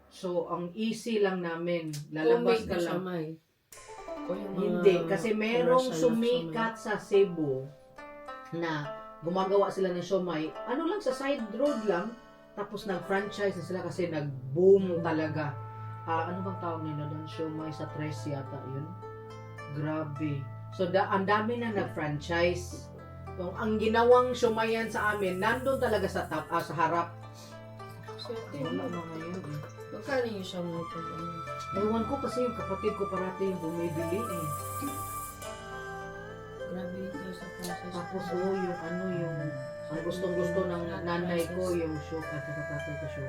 So, ang easy lang namin. Lalabas
Homemade
ka
na
lang.
siomay. O yung mga
Hindi, kasi merong
commercial na
sumikat sa Cebu na gumagawa sila ng siomay. Ano lang, sa side road lang. Tapos nag-franchise na sila kasi nag-boom talaga. Ano bang tawag nila doon? Siomay sa Tres yata yun. Grabe. So, ang dami na nag-franchise. So, ang ginawang siumayan sa amin, nandun talaga sa top, sa harap.
Swerte.
Wala na ngayon eh.
Magkano yung siomay ko?
Ewan ko kasi yung kapatid ko parati yung bumibili eh.
Grabe ito sa process.
Tapos yung ano yung ang gustong-gusto ng nanay ko yung show at saka tatay ko show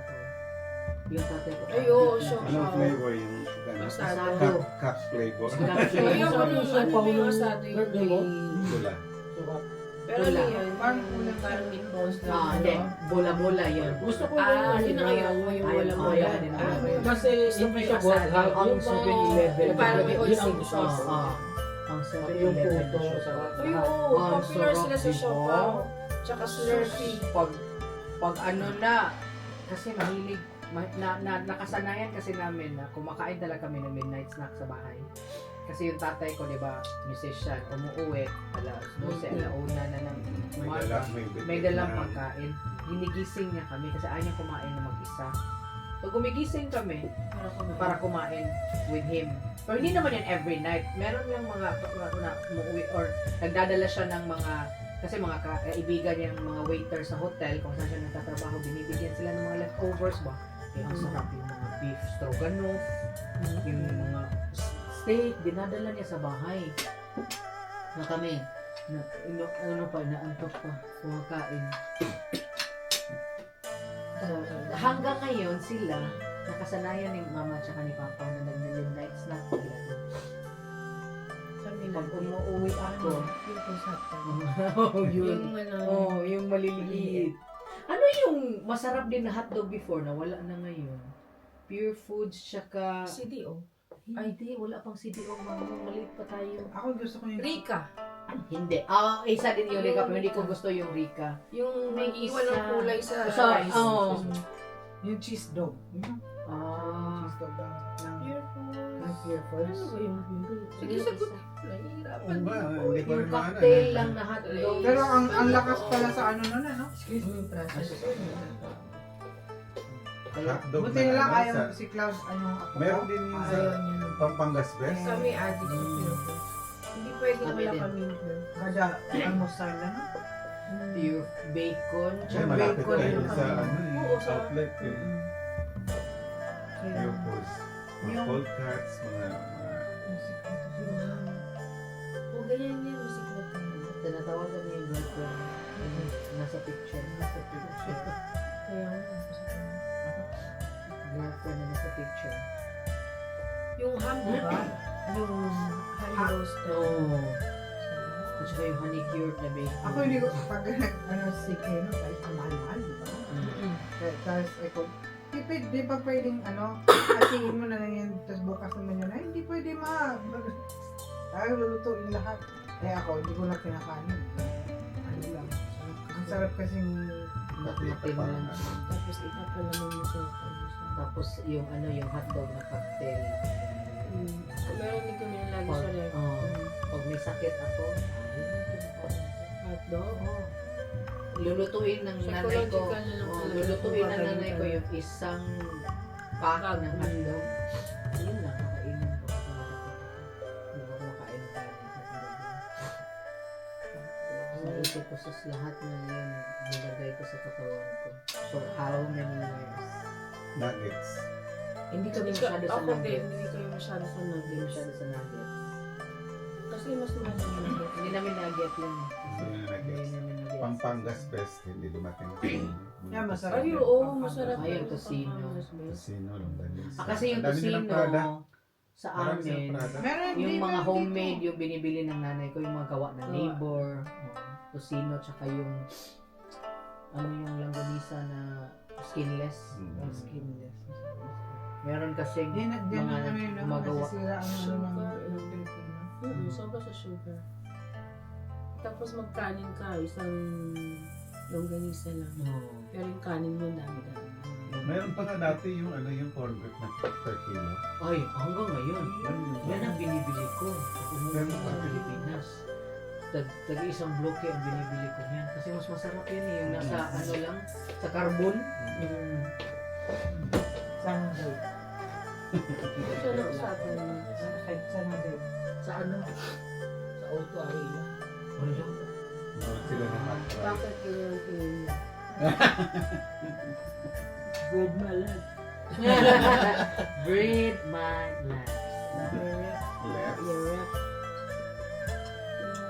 yung tatay ko.
Ay, oo, show.
Anong flavor yung
Asado.
cup flavor?
Ayun, ano yung asado yung
Birthday mo?
Wala.
Pero ano yun? Parang meatballs na.
Hindi. Bola-bola yun.
Gusto ko
Yun ang ayaw mo yung
Ayaw
wala
ko
mo.
yan.
Kasi hindi siya bohag.
Ang
Yung 7-Eleven.
Yung parang may
Yun ang
oil
gusto
sauce.
ko.
Ang
Yung
7-Eleven
puto.
na siya.
Ay, oo.
Ang
Popular
sarap,
sila sa
diba?
Siopaw. Tsaka Slurpee.
Pag ano na, kasi mahilig, nakasanayan kasi namin na kumakain talaga kami ng midnight snack sa bahay. Kasi yung tatay ko, di ba, musician, umuwi, alas 12, alauna na ng umaga. May dalang pagkain. Ginigising niya kami kasi ayaw niya kumain na mag-isa. So gumigising kami para kumain with him. Pero hindi naman yan every night. Meron lang mga na umuwi or nagdadala siya ng mga kasi mga kaibigan niya, mga waiter sa hotel, kung saan siya nagtatrabaho, binibigyan sila ng mga leftovers ba? Yung ang sarap yung mga beef stroganoff, yung mga steak, dinadala niya sa bahay. Na kami, ano pa, naantok pa, kumakain. So, hanggang ngayon sila, nakasanayan ni mama at ni papa na nag-midnight snack talaga. Pag umuwi ako,
Yung pusata.
yun.
Yung ano.
Oh, yung maliliit. Ano yung masarap din na hotdog before na wala na ngayon? Pure Foods, tsaka...
CDO.
Ay, di. Wala pang CDO, mama. Maliit pa tayo.
Ako gusto ko yung...
Rika.
Hindi. Isa din yung Rika, pero hindi ko gusto yung Rika.
Yung may iwan ng kulay sa
So,
rice.
oh.
Yung cheese dog.
Ah.
Cheese dog ng
Pure Foods.
ng Pure Foods.
Ano ba yung sige, sagot. Nahihirapan.
Ano ba? Hindi ko
Yung
rin
cocktail
maano.
lang na hotdog.
Pero ang lakas pala sa ano nun, ano?
Excuse me, process.
Kaya,
Hotdog
Buti na lang
ano,
ayaw
sa-
si Cloud, ano ako.
Meron din yung sa
Ayaw niya.
Pampangas Best.
Kami addict sa Pure Foods. Hindi pwede
Kami
wala
din.
kami Pure Foods.
Kada almusal, ano?
pure bacon.
Kaya
Tsaka
malapit
bacon
tayo
yung
sa
kami.
ano
Oo,
yung
sa-
outlet yung
Kaya,
Pure Foods. Mga
Yung-
cold cuts, mga
O ganyan yan, masiklat ka na.
Tinatawagan niya yung girlfriend. Nasa picture. Nasa picture.
Kaya nga, masiklat.
Girlfriend na nasa picture.
Yung ham, di ba? Yung honey roasted.
Oo. At saka yung honey cured na bacon.
ako hindi ko, pag ano, si Keno, kahit ang mahal-mahal, di ba?
Mm.
Tapos, ako, di ba pwedeng, ano, atingin mo na lang yan, tapos bukas naman yun, ay, hindi pwede ay, lulutuin lahat. Eh ako, hindi ko na kinakanin. Ano lang. Ang sarap kasing,
Matipid lang.
Tapos ipapalaman mo sa
Tapos yung ano yung hotdog na cocktail.
Meron din kami lagi sa life.
Pag may sakit ako,
Hotdog.
lulutuin ng nanay ko.
Psychological na lang talaga.
Lulutuin ng nanay ko yung isang pack ng hotdog. Yun lang, kakainin ko. Hindi ko kumakain ng ko sa lahat ng yun, nilagay ko sa katawan ko. For how many years?
Nuggets.
Hindi kami masyado sa
Ako din,
nuggets.
hindi kayo masyado sa
Hindi
nuggets.
masyado sa nuggets.
Kasi mas mahal yung nuggets.
Hindi namin nugget yun.
Hindi namin nuggets.
Hindi namin nuggets.
Pampangas best, hindi dumating sa
Yeah, masarap.
Ay, oo, masarap.
Ayun,
yung
tocino.
Pampangas best.
Casino, longganisa.
Kasi yung
Ang dami nilang Prada.
tocino sa
Marami silang
amin,
Prada.
Meron
yung
din
mga
meron
homemade,
dito.
yung binibili ng nanay ko, yung mga gawa ng
Gawa.
neighbor, tocino, tsaka yung ano yung langganisa na skinless.
Mm.
Skinless. Meron kasing
Yan na
mga
kami no,
gumagawa.
nasisira ang ano
Sugar.
ng Pilipino.
Sobra sa sugar. Tapos magkanin ka, isang longganisa lang.
No.
Pero yung kanin mo, dami-dami.
Mayroon pa nga dati yung ano yung corn beef na per kilo.
Ay, hanggang ngayon. Yan ang binibili ko. Kung umuwi
Meron
ko
pa
sa
rin.
Pilipinas. Tag-isang bloke ang binibili ko niyan. Kasi mas masarap yan eh. Yung nasa ano lang, sa carbon. Yung
Sana day.
Ito na usapan mo.
Sana day.
Sa ano? Sa auto arena.
wala.
Meron sila ng hot fry.
Bakit ganyan tingin mo?
Bread malad.
Breed my life.
Left.
Yung rep.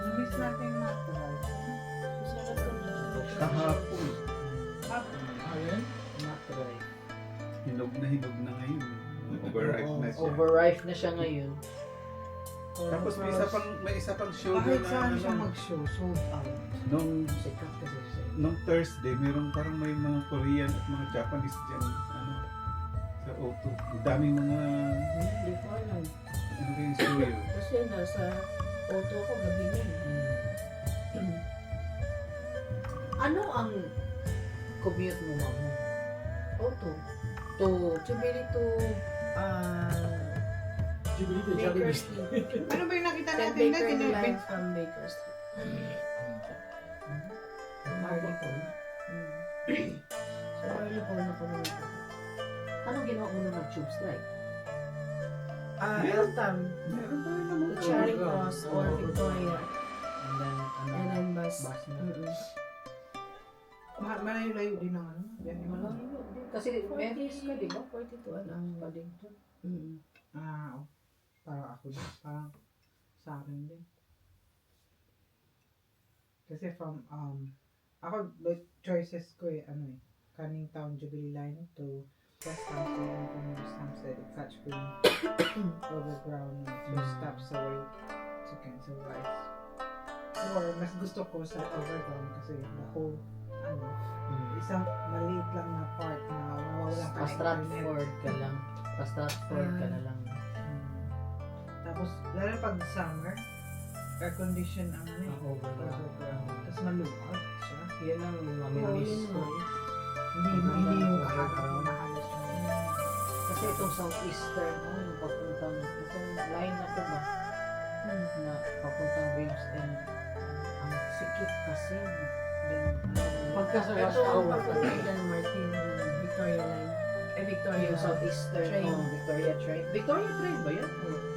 Namiss natin yung natural.
Masarap ka na.
Kahapon.
Ayun.
Not right.
Hinog na ngayon. Overripe na siya.
Overripe na siya ngayon.
Tapos may isa pang show
Kahit
doon na
saan siya
ano,
mag-show, sold out.
Sikat kasi siya.
nung Thursday, meron parang may mga Korean at mga Japanese dyan, ano, sa O2. Ang daming mga,
Hindi ko alam.
ano kayong studio.
Kasi nasa auto ako gabi na eh.
Ano ang commute mo, ma'am?
Auto.
To
Chubili to
Jubilee to
Baker
Jollibee.
Street.
Ano ba yung nakita
Then
natin na
Baker
tinapit?
line from Baker Street. Marlipon. Sa Marlipon ako nito.
anong ginawa mo nung nag-tube strike?
Eltham,
Meron pa rin naman.
to Charing Cross or Victoria.
And then, ano,
And then bus.
bus na.
Malayo-layo din ang ano. Yan yung ano.
Kasi Memphis ka, di ba?
42 ang
Paddington.
Oh. Parang ako din. Parang sa akin din. Kasi from, ako, the choices ko ano Canning Town, Jubilee Line to West Hampstead and from West Hampstead, Catch Green, Overground, so stops away to Kensal Rise. Or, mas gusto ko sa Overground kasi the whole, isang maliit lang na part na mawawalan ka ng internet.
Pa-Stratford ka lang. Pa-Stratford ka na lang.
Tapos, lalo pag summer, air condition ang ano
Overground.
overground. Tapos maluwag siya.
Yan ang mamimiss ko.
Hindi yung kaharap na halos yun.
Kasi itong Southeastern, yung papuntang, itong line na ito ba? Na papuntang Gravesend. Ang sikip kasi. Then,
Pagka sa rush
Ito ang
hour.
papunta Dan Martin, Victoria Line. Victoria.
yung Southeastern,
Train.
Victoria Train. Victoria Train ba yun?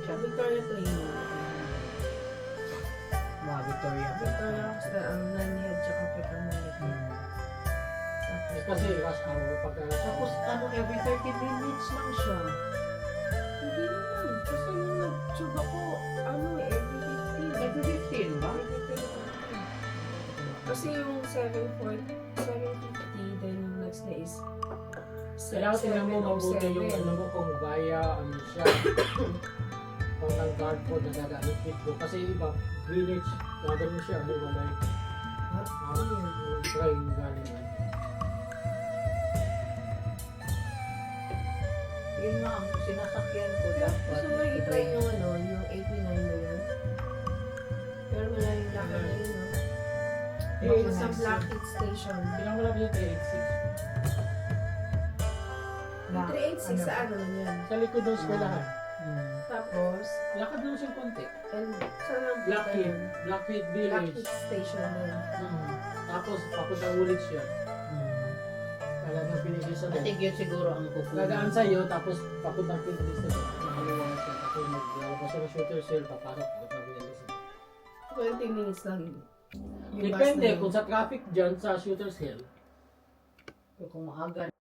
Siya,
Victoria Train.
Victoria.
Victoria basta ang Nanhead tsaka Pekamulit.
Kasi rush hour. Pagka
Tapos ano, every 30 minutes lang siya.
Hindi naman. Kasi nung nag-tube ako, every 15.
Every 15 ba?
Every 15. Kasi yung 750, then yung next na is
kailangan tingnan mo mabuti yung ano mo kung via ano siya. Parang guard po na gagamit mo. Kasi iba, Greenwich, gagawin siya. Ano wala yung train galing.
Yun nga ang sinasakyan ko dapat.
Gusto mo i-try yung yung 89 na yun? Pero wala yung lakad na yun, no?
Eh,
Sa Blackheath Station.
Kailangan mo lang yung 386.
Yung 386 sa ano yan?
Sa likod ng eskwelahan.
Tapos,
Lakad lang siyang konti.
and saan ang
Blackheath. Blackheath Village.
Blackheath Station na yun.
Tapos, papunta ulit siya. Talagang pinigil sa
I think yun siguro ang kukunin.
Gagaan sa'yo, tapos papuntang pinagis na siya. Nakaliwa siya. Tapos maglalabas siya ng shooter cell, papasok. Papuntang pinagis na.
20 minutes lang yun.
Yung bus
Depende
na yun.
kung sa traffic dyan sa Shooter's Hill.
Kung maaga